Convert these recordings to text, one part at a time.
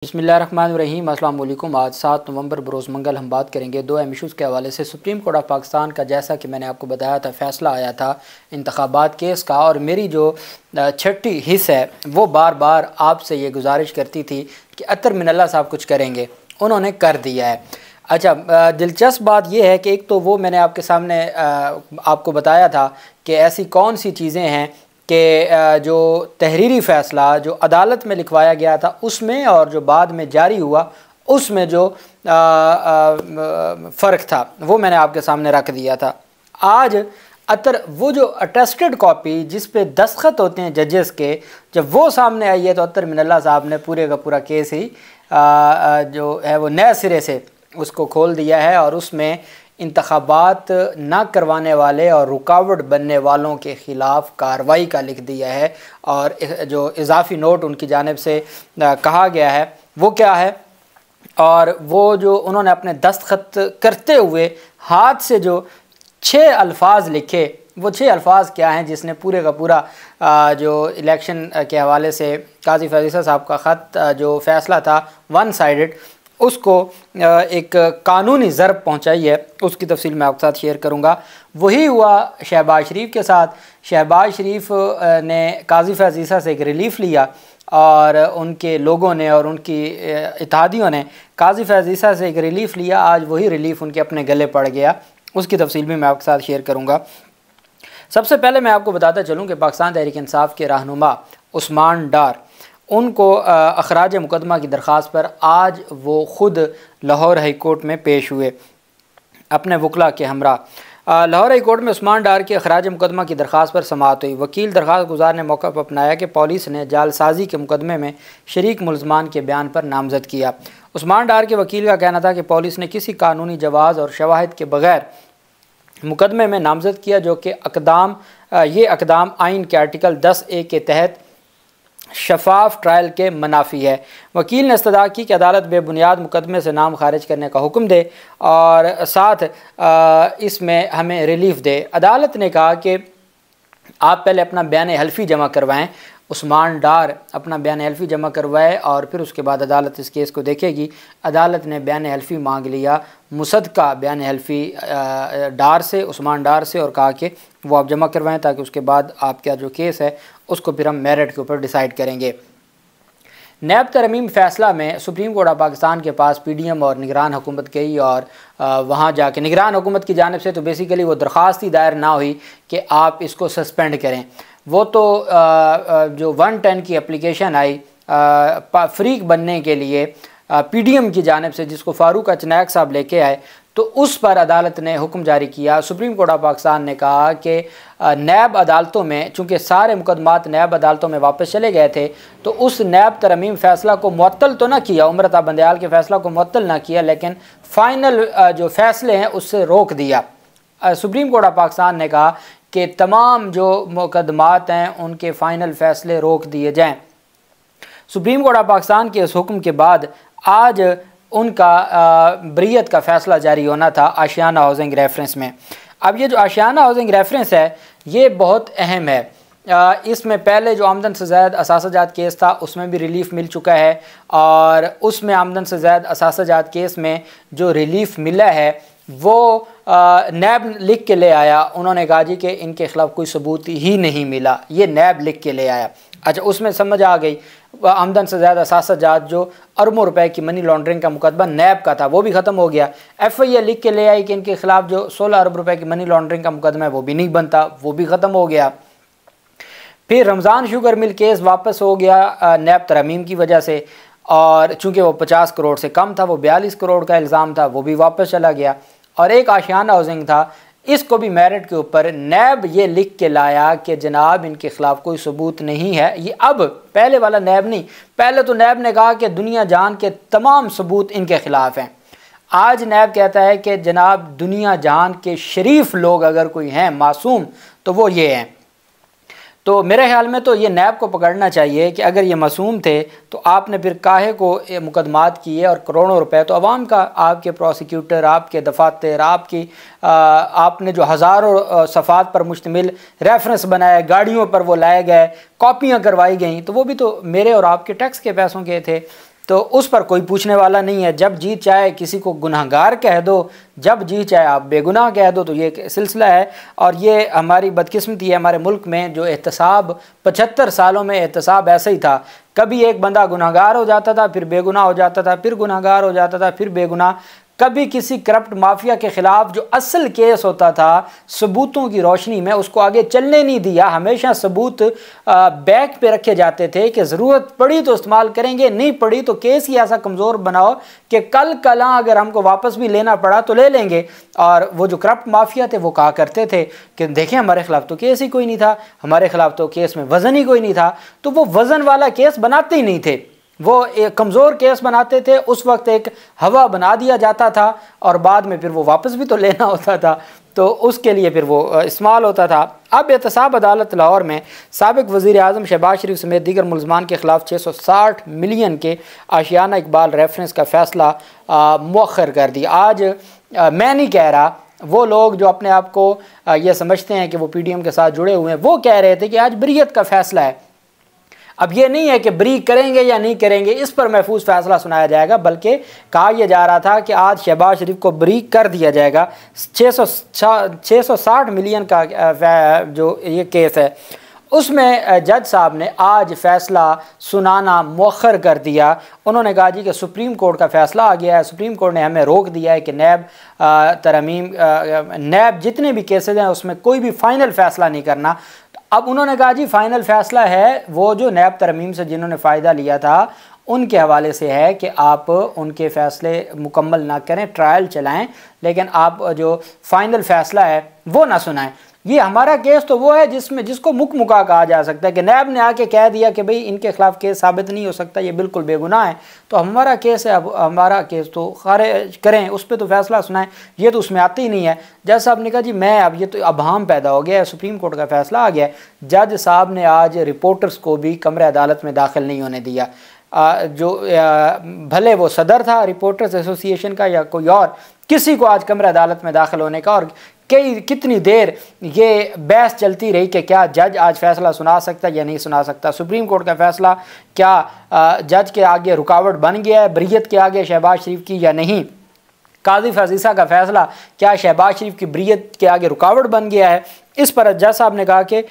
बिस्मिल्लाहिर्रहमानिर्रहीम। अस्सलाम वालेकुम। आज 7 नवंबर बरोज़ मंगल हम बात करेंगे दो अहम इशूज़ के हवाले से। सुप्रीम कोर्ट ऑफ पाकिस्तान का, जैसा कि मैंने आपको बताया था, फ़ैसला आया था इंतखाबात केस का, और मेरी जो छठी हिस्स है वो बार बार आपसे ये गुजारिश करती थी कि अतर मिनल्ला साहब कुछ करेंगे, उन्होंने कर दिया है। अच्छा, दिलचस्प बात यह है कि एक तो वो मैंने आपके सामने आपको बताया था कि ऐसी कौन सी चीज़ें हैं कि जो तहरीरी फ़ैसला जो अदालत में लिखवाया गया था उसमें और जो बाद में जारी हुआ उसमें जो फ़र्क था वो मैंने आपके सामने रख दिया था। आज अतर वो जो अटेस्टेड कॉपी जिस पे दस्तखत होते हैं जजेस के, जब वो सामने आई है तो अतर मिनल्ला साहब ने पूरे का पूरा केस ही जो है वो नए सिरे से उसको खोल दिया है और उसमें इंतखाबात ना करवाने वाले और रुकावट बनने वालों के ख़िलाफ़ कार्रवाई का लिख दिया है। और जो इजाफ़ी नोट उनकी जानिब से कहा गया है वो क्या है, और वो जो उन्होंने अपने दस्तखत करते हुए हाथ से जो 6 अल्फाज लिखे, वो 6 अल्फाज क्या हैं जिसने पूरे का पूरा जो इलेक्शन के हवाले से काजी फैज़ साहब का ख़त जो फ़ैसला था वन साइडेड, उसको एक कानूनी ज़रब पहुंचाई है। उसकी तफसील मैं आपके साथ शेयर करूंगा। वही हुआ शहबाज शरीफ के साथ। शहबाज शरीफ ने काजी फैज़ से एक रिलीफ़ लिया और उनके लोगों ने और उनकी इत्तेहादियों ने काजी फैज़ से एक रिलीफ़ लिया। आज वही रिलीफ़ उनके अपने गले पड़ गया। उसकी तफसील भी मैं आपके साथ शेयर करूँगा। सबसे पहले मैं आपको बताता चलूँ कि पाकिस्तान तहरीक इंसाफ के रहनुमा उस्मान डार, उनको अखराज मुकदमा की दरख्वास्त पर आज वो ख़ुद लाहौर हाई कोर्ट में पेश हुए अपने वकला के हमरा। लाहौर हाई कोर्ट में उस्मान डार के अखराज मुकदमा की दरख्वास्त पर समाअत हुई। वकील दरख्वास्त गुजार ने मौका पर अपनाया कि पुलिस ने जालसाजी के मुकदमे में शरीक मुलजमान के बयान पर नामजद किया। उस्मान डार के वकील का कहना था कि पुलिस ने किसी कानूनी जवाज़ और शवाहिद के बगैर मुकदमे में नामजद किया, जो कि ये अक़दाम आइन के आर्टिकल 10A के तहत शफाफ ट्रायल के मनाफी है। वकील ने इस्तदा की कि अदालत बेबुनियाद मुकदमे से नाम खारिज करने का हुक्म दे और साथ इसमें हमें रिलीफ़ दे। अदालत ने कहा कि आप पहले अपना बयान हल्फी जमा करवाएं। उस्मान डार अपना बयान हल्फी जमा करवाए और फिर उसके बाद अदालत इस केस को देखेगी। अदालत ने बयान हल्फी मांग लिया मुसद्दका बयान हल्फी डार से, उस्मान डार से, और कहा कि वो आप जमा करवाएं ताकि उसके बाद आपका जो केस है उसको फिर हम मेरिट के ऊपर डिसाइड करेंगे। नैब तरमीम फ़ैसला में सुप्रीम कोर्ट ऑफ पाकिस्तान के पास PDM और निगरान हुकूमत गई और वहाँ जाके निगरान हुकूमत की जानिब से तो बेसिकली वो दरख्वास्त ही दायर ना हुई कि आप इसको सस्पेंड करें। वो तो जो 110 की एप्लीकेशन आई फ़रीक बनने के लिए PDM की जानिब से, जिसको फ़ारूक अचनायक साहब लेके आए, तो उस पर अदालत ने हुक्म जारी किया। सुप्रीम कोर्ट ऑफ पाकिस्तान ने कहा कि नैब अदालतों में, चूँकि सारे मुकदमात नैब अदालतों में वापस चले गए थे, तो उस नैब तरमीम फ़ैसला को मुअत्तल तो ना किया, उमरता बंदयाल के फ़ैसला को मुअत्तल ना किया, लेकिन फ़ाइनल जो फ़ैसले हैं उससे रोक दिया। सुप्रीम कोर्ट ऑफ पाकिस्तान ने कहा कि तमाम जो मुकदमात हैं उनके फ़ाइनल फ़ैसले रोक दिए जाएँ। सुप्रीम कोर्ट ऑफ पाकिस्तान के इस हुक्म के बाद आज उनका बरीयत का फ़ैसला जारी होना था आशियाना हाउसिंग रेफरेंस में। अब ये जो आशियाना हाउसिंग रेफरेंस है ये बहुत अहम है। इसमें पहले जो आमदन से ज़ायद असासाजात केस था उसमें भी रिलीफ़ मिल चुका है, और उसमें आमदन से ज़ायद असासाजात केस में जो रिलीफ़ मिला है वो नैब लिख के ले आया। उन्होंने कहा जी कि इनके ख़िलाफ़ कोई सबूत ही नहीं मिला, ये नैब लिख के ले आया। अच्छा, उसमें समझ आ गई आमदन से ज़्यादा असासाजात जो अरबों रुपए की मनी लॉन्ड्रिंग का मुकदमा नैब का था वो भी ख़त्म हो गया। FIA लिख के ले आई कि इनके ख़िलाफ़ जो 16 अरब रुपए की मनी लॉन्ड्रिंग का मुकदमा है वो भी नहीं बनता, वो भी ख़त्म हो गया। फिर रमज़ान शुगर मिल केस वापस हो गया नैब तरमीम की वजह से, और चूँकि वो 50 करोड़ से कम था, वो 42 करोड़ का इल्ज़ाम था, वो भी वापस चला गया। और एक आशियाना हाउसिंग था, इसको भी मेरिट के ऊपर नैब ये लिख के लाया कि जनाब इनके ख़िलाफ़ कोई सबूत नहीं है। ये अब पहले वाला नैब नहीं, पहले तो नैब ने कहा कि दुनिया जान के तमाम सबूत इनके ख़िलाफ़ हैं। आज नैब कहता है कि जनाब दुनिया जान के शरीफ लोग अगर कोई हैं मासूम तो वो ये हैं। तो मेरे ख्याल में तो ये नैब को पकड़ना चाहिए कि अगर ये मासूम थे तो आपने फिर काहे को मुकदमात किए और करोड़ों रुपए तो अवाम का, आपके प्रोसिक्यूटर, आपके दफातर, आपने जो हज़ारों सफ़ात पर मुश्तमिल रेफरेंस बनाए, गाड़ियों पर वो लाए गए, कॉपियाँ करवाई गई, तो वो भी तो मेरे और आपके टैक्स के पैसों के थे। तो उस पर कोई पूछने वाला नहीं है। जब जी चाहे किसी को गुनहगार कह दो, जब जी चाहे आप बेगुनाह कह दो, तो ये एक सिलसिला है। और ये हमारी बदकिस्मती है हमारे मुल्क में, जो एहतसाब 75 सालों में एहतसाब ऐसे ही था। कभी एक बंदा गुनहगार हो जाता था, फिर बेगुनाह हो जाता था, फिर गुनहगार हो जाता था, फिर बेगुनाह। कभी किसी करप्ट माफिया के खिलाफ जो असल केस होता था, सबूतों की रोशनी में उसको आगे चलने नहीं दिया। हमेशा सबूत बैक पे रखे जाते थे कि ज़रूरत पड़ी तो इस्तेमाल करेंगे, नहीं पड़ी तो केस ही ऐसा कमज़ोर बनाओ कि कल कला अगर हमको वापस भी लेना पड़ा तो ले लेंगे। और वो जो करप्ट माफिया थे वो कहा करते थे कि देखें हमारे खिलाफ तो केस ही कोई नहीं था, हमारे खिलाफ तो केस में वज़न ही कोई नहीं था। तो वो वज़न वाला केस बनाते ही नहीं थे, वो एक कमज़ोर केस बनाते थे। उस वक्त एक हवा बना दिया जाता था और बाद में फिर वो वापस भी तो लेना होता था, तो उसके लिए फिर वो इस्तेमाल होता था। अब एहतसाब अदालत लाहौर में साबिक़ वज़ीर आज़म शहबाज शरीफ समेत दीगर मुलज़मान के ख़िलाफ़ 660 मिलियन के आशियाना इकबाल रेफरेंस का फ़ैसला मुअख्खर कर दिया। आज मैं नहीं कह रहा, वो लोग जो अपने आप को ये समझते हैं कि वो PDM के साथ जुड़े हुए हैं, वो कह रहे थे कि आज बरीयत का फ़ैसला है। अब ये नहीं है कि बरी करेंगे या नहीं करेंगे, इस पर महफूज फैसला सुनाया जाएगा, बल्कि कहा यह जा रहा था कि आज शहबाज शरीफ को बरी कर दिया जाएगा। 660 मिलियन का जो ये केस है, उसमें जज साहब ने आज फ़ैसला सुनाना मुअख्खर कर दिया। उन्होंने कहा जी कि सुप्रीम कोर्ट का फ़ैसला आ गया है, सुप्रीम कोर्ट ने हमें रोक दिया है कि नैब तरमीम नैब जितने भी केसेज हैं उसमें कोई भी फ़ाइनल फ़ैसला नहीं करना। अब उन्होंने कहा जी फ़ाइनल फ़ैसला है वो जो नैब तरमीम से जिन्होंने फ़ायदा लिया था उनके हवाले से है कि आप उनके फ़ैसले मुकम्मल ना करें, ट्रायल चलाएं, लेकिन आप जो फ़ाइनल फ़ैसला है वो ना सुनाएं। ये हमारा केस तो वो है जिसको मुकमुका कहा जा सकता है कि नैब ने आके कह दिया कि भाई इनके खिलाफ केस साबित नहीं हो सकता, ये बिल्कुल बेगुनाह है, तो हमारा केस है, अब हमारा केस तो खारिज करें, उस पर तो फैसला सुनाएं। ये तो उसमें आते ही नहीं है। जज साहब ने कहा जी मैं अब ये तो अभाम पैदा हो गया है, सुप्रीम कोर्ट का फैसला आ गया है। जज साहब ने आज रिपोर्टर्स को भी कमरे अदालत में दाखिल नहीं होने दिया। जो भले वो सदर था रिपोर्टर्स एसोसिएशन का या कोई और, किसी को आज कमरे अदालत में दाखिल होने का, और कितनी देर ये बहस चलती रही कि क्या जज आज फैसला सुना सकता या नहीं सुना सकता। सुप्रीम कोर्ट का फैसला क्या जज के आगे रुकावट बन गया है बरीयत के आगे शहबाज शरीफ की या नहीं। काजी फजीसा का फैसला क्या शहबाज शरीफ की बरीयत के आगे रुकावट बन गया है। इस पर जज साहब ने कहा कि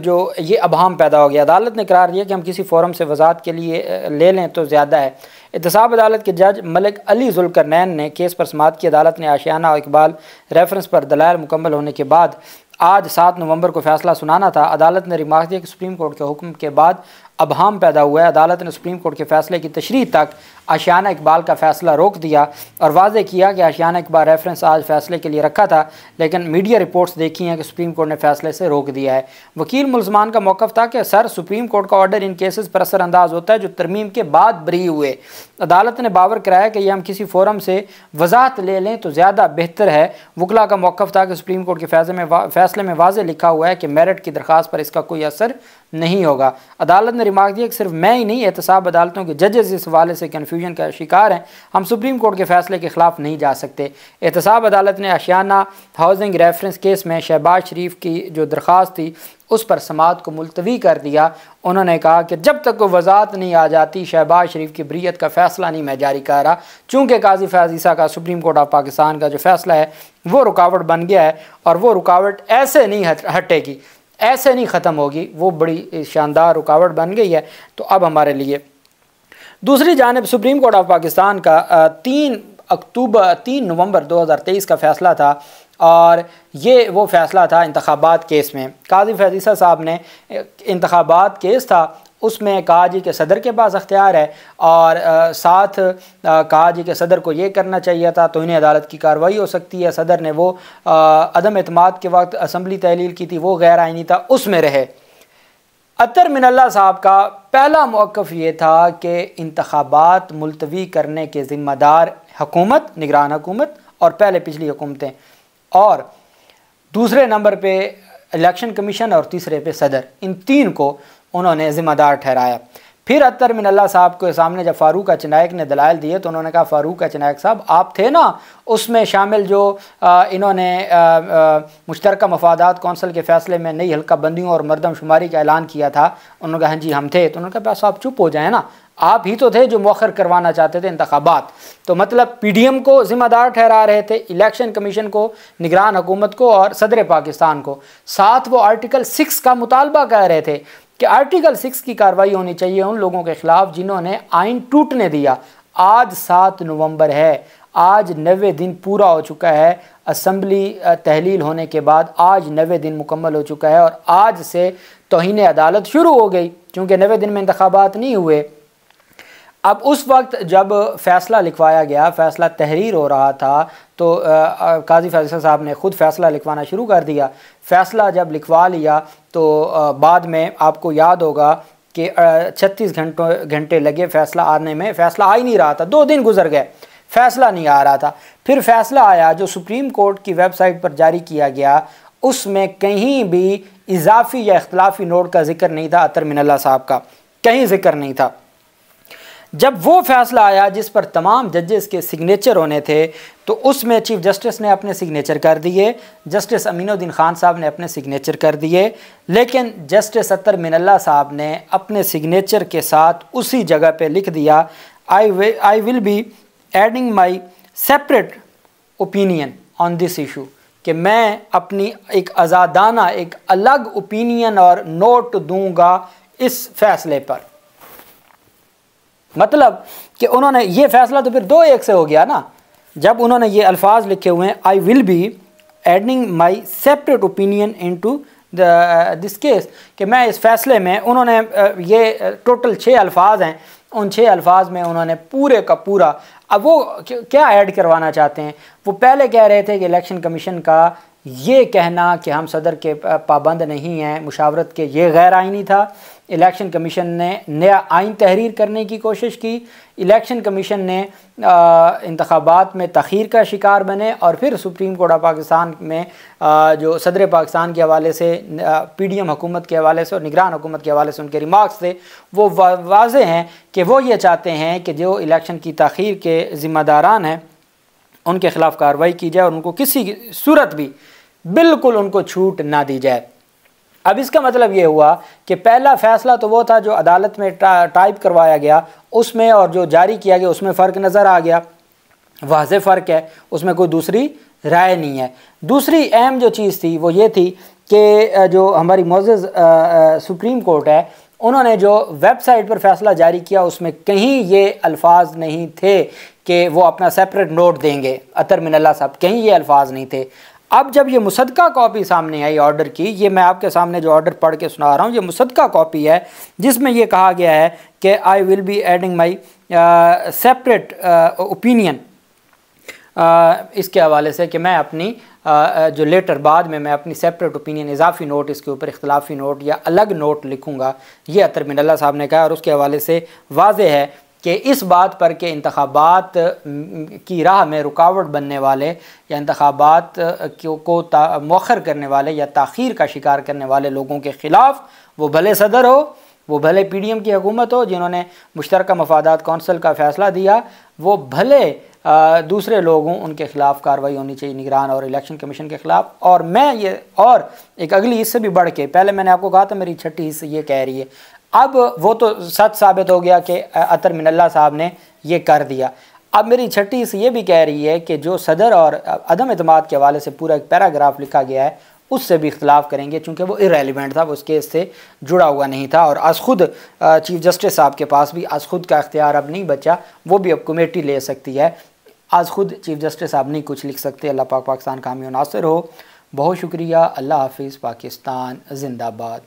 जो ये अभाम पैदा हो गया। अदालत ने करार दिया कि हम किसी फोरम से वजाहत के लिए ले लें तो ज़्यादा है। एहतसाब अदालत के जज मलिक अली जुल्करनैन ने केस पर समाअत की। अदालत ने आशियाना और इकबाल रेफरेंस पर दलाइल मुकम्मल होने के बाद आज 7 नवंबर को फैसला सुनाना था। अदालत ने रिमार्क दिया कि सुप्रीम कोर्ट के हुक्म के बाद अभाम पैदा हुआ है। अदालत ने सुप्रीम कोर्ट के फैसले की तशरीह तक आशियाना इकबाल का फ़ैसला रोक दिया और वाज़े किया कि आशियाना इकबाल रेफरेंस आज फैसले के लिए रखा था, लेकिन मीडिया रिपोर्ट्स देखी हैं कि सुप्रीम कोर्ट ने फैसले से रोक दिया है। वकील मुलजमान का मौक़िफ़ था कि सर सुप्रीम कोर्ट का ऑर्डर इन केसेस पर असरअंदाज होता है जो तरमीम के बाद बरी हुए। अदालत ने बावर कराया कि यह हम किसी फोरम से वजाहत ले लें तो ज़्यादा बेहतर है। वकला का मौक़िफ़ था कि सुप्रीम कोर्ट के फैसले में वाज़े लिखा हुआ है कि मेरिट की दरख्वास्त पर इसका कोई असर नहीं होगा। अदालत ने रिमार्क दिया कि सिर्फ मैं ही नहीं, एहतसाब अदालतों के जजेस इस हवाले से कन्फ्यूजन का शिकार हैं। हम सुप्रीम कोर्ट के फैसले के खिलाफ नहीं जा सकते। एहतसाब अदालत ने आशियाना हाउसिंग रेफरेंस केस में शहबाज शरीफ की जो दरख्वास्त थी उस पर समाअत को मुलतवी कर दिया। उन्होंने कहा कि जब तक कोई वजाहत नहीं आ जाती शहबाज शरीफ की बरीयत का फ़ैसला नहीं मैं जारी कर रहा, चूँकि काजी फजीसा का सुप्रीम कोर्ट ऑफ पाकिस्तान का जो फ़ैसला है वो रुकावट बन गया है और वो रुकावट ऐसे नहीं हटेगी, ऐसे नहीं ख़त्म होगी, वो बड़ी शानदार रुकावट बन गई है। तो अब हमारे लिए दूसरी जानिब सुप्रीम कोर्ट ऑफ पाकिस्तान का 3 नवंबर 2023 का फ़ैसला था और ये वो फ़ैसला था इंतखाबात केस में। काजी फजीसा साहब ने इंतखाबात केस था उसमें कहा जी कि सदर के पास अख्तियार है और साथ कहा जी कि सदर को ये करना चाहिए था तो इन्हें अदालत की कार्रवाई हो सकती है। सदर ने वो अदम एतमाद के वक्त असम्बली तहलील की थी, वो गैर आइनी था, उसमें रहे। अतर मिनल्ला साहब का पहला मौक़िफ़ ये था कि इंतखाबात मुलतवी करने के ज़िम्मेदार हुकूमत, निगरान हुकूमत और पहले पिछली हुकूमतें, और दूसरे नंबर पे इलेक्शन कमीशन और तीसरे पे सदर, इन तीन को उन्होंने ज़िम्मेदार ठहराया। फिर अतर मिनल्ला साहब के सामने जब फ़ारूक अचनायक ने दलाइल दिए तो उन्होंने कहा फ़ारूक अचनायक साहब आप थे ना उसमें शामिल जो इन्होंने मुश्तरका मफादात कौंसिल के फ़ैसले में नई हल्का बंदियों और मरदमशुमारी का ऐलान किया था। उन्होंने कहा हाँ जी हम थे। तो उन्होंने कहा बस आप चुप हो जाए ना, आप ही तो थे जो मौखर करवाना चाहते थे इंतखाबात। तो मतलब पीडीएम को ज़िम्मेदार ठहरा रहे थे, इलेक्शन कमीशन को, निगरान हुकूमत को और सदर पाकिस्तान को। साथ वो आर्टिकल 6 का मुतालबा कर रहे थे कि आर्टिकल 6 की कार्रवाई होनी चाहिए उन लोगों के ख़िलाफ़ जिन्होंने आइन टूटने दिया। आज 7 नवंबर है, आज 90 दिन पूरा हो चुका है। असम्बली तहलील होने के बाद आज 90 दिन मुकम्मल हो चुका है और आज से तौहीन अदालत शुरू हो गई, क्योंकि 90 दिन में इंतखाबात नहीं हुए। अब उस वक्त जब फ़ैसला लिखवाया गया, फ़ैसला तहरीर हो रहा था, तो काजी फैसल साहब ने ख़ुद फ़ैसला लिखवाना शुरू कर दिया। फ़ैसला जब लिखवा लिया तो बाद में आपको याद होगा कि 36 घंटे लगे फ़ैसला आने में। फ़ैसला आ ही नहीं रहा था, 2 दिन गुजर गए, फ़ैसला नहीं आ रहा था। फिर फ़ैसला आया जो सुप्रीम कोर्ट की वेबसाइट पर जारी किया गया, उसमें कहीं भी इजाफ़ी या इख्तलाफी नोट का जिक्र नहीं था। अतर मिनल्ला साहब का कहीं जिक्र नहीं था। जब वो फ़ैसला आया जिस पर तमाम जजेस के सिग्नेचर होने थे, तो उसमें चीफ़ जस्टिस ने अपने सिग्नेचर कर दिए, जस्टिस अमीनुद्दीन ख़ान साहब ने अपने सिग्नेचर कर दिए, लेकिन जस्टिस अतर मिनल्ला साहब ने अपने सिग्नेचर के साथ उसी जगह पे लिख दिया, I will be adding my separate opinion on this issue, कि मैं अपनी एक आज़ादाना एक अलग ओपिनियन और नोट दूंगा इस फ़ैसले पर। मतलब कि उन्होंने ये फ़ैसला तो फिर 2-1 से हो गया ना, जब उन्होंने ये अल्फाज लिखे हुए हैं, I will be adding my separate opinion into this case, कि मैं इस फ़ैसले में, उन्होंने ये टोटल 6 अल्फाज हैं, उन 6 अल्फाज में उन्होंने पूरे का पूरा, अब वो क्या ऐड करवाना चाहते हैं। वो पहले कह रहे थे कि इलेक्शन कमीशन का ये कहना कि हम सदर के पाबंद नहीं हैं मुशावरत के, ये गैर आइनी था। इलेक्शन कमीशन ने नया आइन तहरीर करने की कोशिश की। इलेक्शन कमीशन ने इंतखाबात में तख़ीर का शिकार बने और फिर सुप्रीम कोर्ट ऑफ पाकिस्तान में जो सदर पाकिस्तान के हवाले से, पीडीएम हुकूमत के हवाले से और निगरान हुकूमत के हवाले से उनके रिमार्क्स थे, वो वाज़े हैं कि वो ये चाहते हैं कि जो इलेक्शन की तख़ीर के ज़िम्मेदारान हैं उनके ख़िलाफ़ कार्रवाई की जाए और उनको किसी सूरत भी बिल्कुल उनको छूट ना दी जाए। अब इसका मतलब ये हुआ कि पहला फ़ैसला तो वो था जो अदालत में टाइप करवाया गया, उसमें और जो जारी किया गया उसमें फ़र्क नज़र आ गया, वाज़े फ़र्क है, उसमें कोई दूसरी राय नहीं है। दूसरी अहम जो चीज़ थी वो ये थी कि जो हमारी मोअज़्ज़ज़ सुप्रीम कोर्ट है, उन्होंने जो वेबसाइट पर फ़ैसला जारी किया उसमें कहीं ये अल्फाज नहीं थे कि वो अपना सेपरेट नोट देंगे। अतर मिनल्ला साहब, कहीं ये अल्फाज नहीं थे। अब जब ये मुसद्दका कॉपी सामने आई ऑर्डर की, ये मैं आपके सामने जो ऑर्डर पढ़ के सुना रहा हूँ, ये मुसद्दका कॉपी है जिसमें ये कहा गया है कि I will be adding my separate opinion, इसके हवाले से कि मैं अपनी जो लेटर बाद में मैं अपनी सेपरेट ओपिनियन, इजाफी नोट, इसके ऊपर इख्तलाफी नोट या अलग नोट लिखूँगा, ये अतर मिनल्ला साहब ने कहा। और उसके हवाले से वाज़े है कि इस बात पर कि इंतखाबात की राह में रुकावट बनने वाले या इंतखाबात को मौखर करने वाले या ताख़ीर का शिकार करने वाले लोगों के ख़िलाफ़, वो भले सदर हो, वो भले पीडीएम की हुकूमत हो जिन्होंने मुश्तरका मफादात कौंसिल का फ़ैसला दिया, वो भले दूसरे लोग हों, उनके ख़िलाफ़ कार्रवाई होनी चाहिए निगरान और इलेक्शन कमीशन के ख़िलाफ़। और मैं ये, और एक अगली इससे भी बढ़ के, पहले मैंने आपको कहा था मेरी छठी हिस्से ये कह रही है, अब वो तो सच साबित हो गया कि अतर मिनल्ला साहब ने ये कर दिया। अब मेरी छठी हिस्से ये भी कह रही है कि जो सदर और अदम एतमाद के हवाले से पूरा एक पैराग्राफ लिखा गया है उससे भी इख्तलाफ करेंगे, चूँकि वो इरेलीवेंट था, वो उस केस से जुड़ा हुआ नहीं था। और आज खुद चीफ जस्टिस साहब के पास भी आज खुद का इख्तियार अब नहीं बचा, वो भी अब कमेटी ले सकती है। आज खुद चीफ जस्टिस साहब नहीं कुछ लिख सकते। अल्लाह पाक पाकिस्तान कामी और नासिर हो। बहुत शुक्रिया। अल्लाह हाफिज़। पाकिस्तान जिंदाबाद।